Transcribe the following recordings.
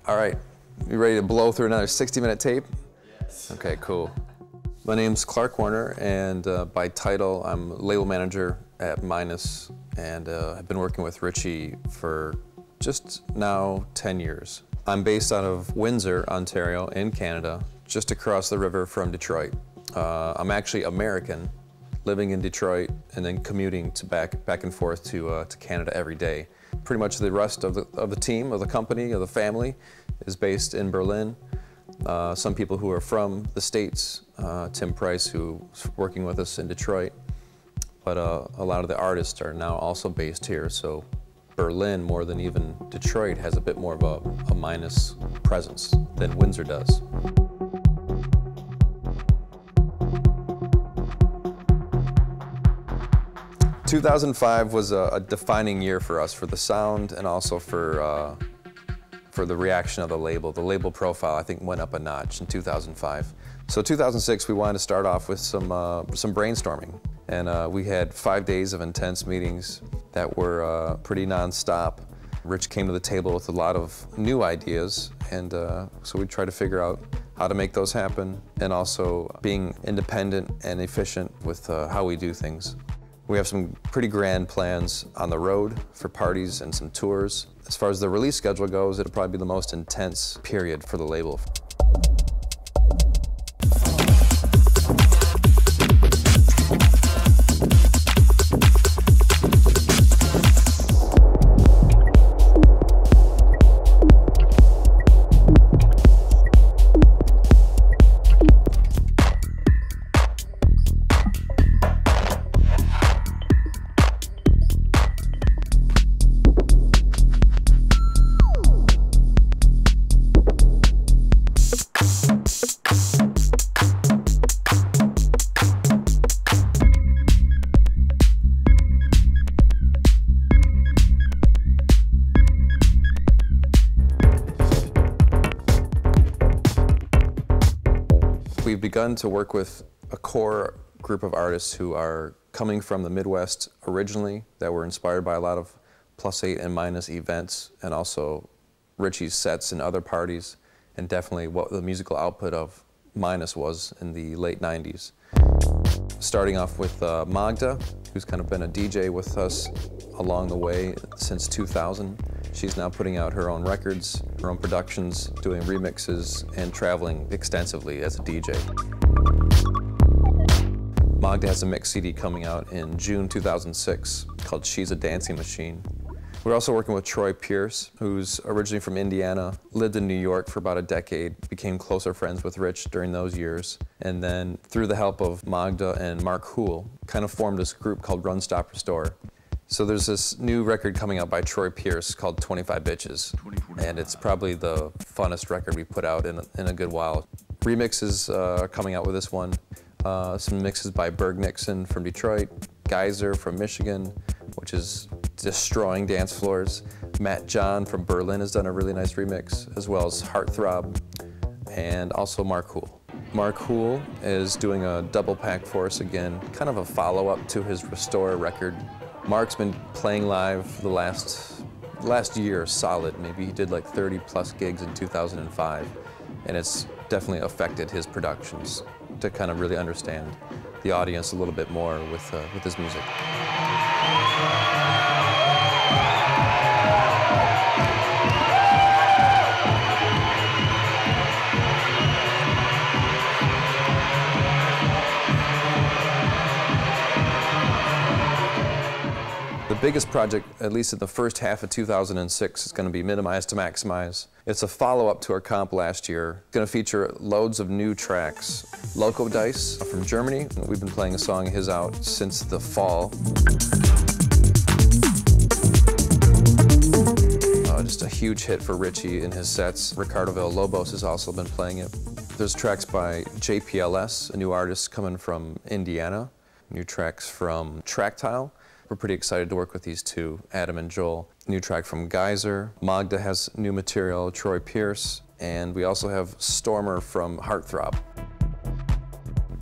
All right, you ready to blow through another 60-minute tape? Yes. Okay, cool. My name's Clark Warner, and by title, I'm label manager at Minus, and I've been working with Richie for just now 10 years. I'm based out of Windsor, Ontario, in Canada, just across the river from Detroit. I'm actually American, living in Detroit and then commuting to back and forth to Canada every day. Pretty much the rest of the team, of the company, of the family is based in Berlin. Some people who are from the States, Tim Price, who's working with us in Detroit, but a lot of the artists are now also based here, so Berlin, more than even Detroit, has a bit more of a Minus presence than Windsor does. "2005 was a defining year for us, for the sound and also for the reaction of the label. The label profile, I think, went up a notch in 2005. So 2006, we wanted to start off with some brainstorming. And we had 5 days of intense meetings that were pretty nonstop. Rich came to the table with a lot of new ideas, and so we tried to figure out how to make those happen, and also being independent and efficient with how we do things. We have some pretty grand plans on the road for parties and some tours. As far as the release schedule goes, it'll probably be the most intense period for the label. We've begun to work with a core group of artists who are coming from the Midwest originally, that were inspired by a lot of +8 and Minus events, and also Richie's sets and other parties, and definitely what the musical output of Minus was in the late 90s. Starting off with Magda, who's kind of been a DJ with us along the way since 2000. She's now putting out her own records, her own productions, doing remixes, and traveling extensively as a DJ. Magda has a mix CD coming out in June 2006 called She's a Dancing Machine. We're also working with Troy Pierce, who's originally from Indiana, lived in New York for about a decade, became closer friends with Rich during those years, and then through the help of Magda and Mark Hool, kind of formed this group called Run Stop Restore. So there's this new record coming out by Troy Pierce called 25 Bitches, and it's probably the funnest record we put out in a good while. Remixes are coming out with this one, some mixes by Berg Nixon from Detroit, Geyser from Michigan, which is destroying dance floors. Matt John from Berlin has done a really nice remix, as well as Heartthrob, and also Mark Hool. Mark Hool is doing a double pack for us again, kind of a follow-up to his Restore record. Mark's been playing live the last year solid. Maybe he did like 30+ gigs in 2005, and it's definitely affected his productions to kind of really understand the audience a little bit more with his music. The biggest project, at least in the first half of 2006, is going to be Minimize to Maximize. It's a follow-up to our comp last year. It's going to feature loads of new tracks. Loco Dice from Germany. We've been playing a song of his out since the fall. Just a huge hit for Richie in his sets. Ricardo Villalobos has also been playing it. There's tracks by JPLS, a new artist coming from Indiana. New tracks from Tractile. We're pretty excited to work with these two, Adam and Joel. New track from Geyser. Magda has new material, Troy Pierce, and we also have Stormer from Heartthrob.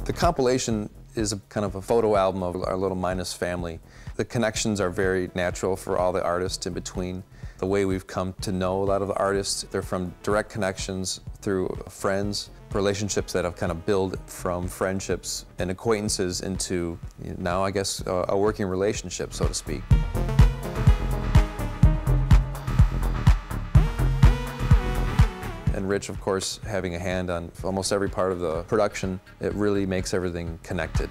The compilation is a kind of a photo album of our little Minus family. The connections are very natural for all the artists in between. The way we've come to know a lot of the artists, they're from direct connections through friends, relationships that have kind of built from friendships and acquaintances into, now I guess, a working relationship, so to speak. And Rich, of course, having a hand on almost every part of the production, it really makes everything connected.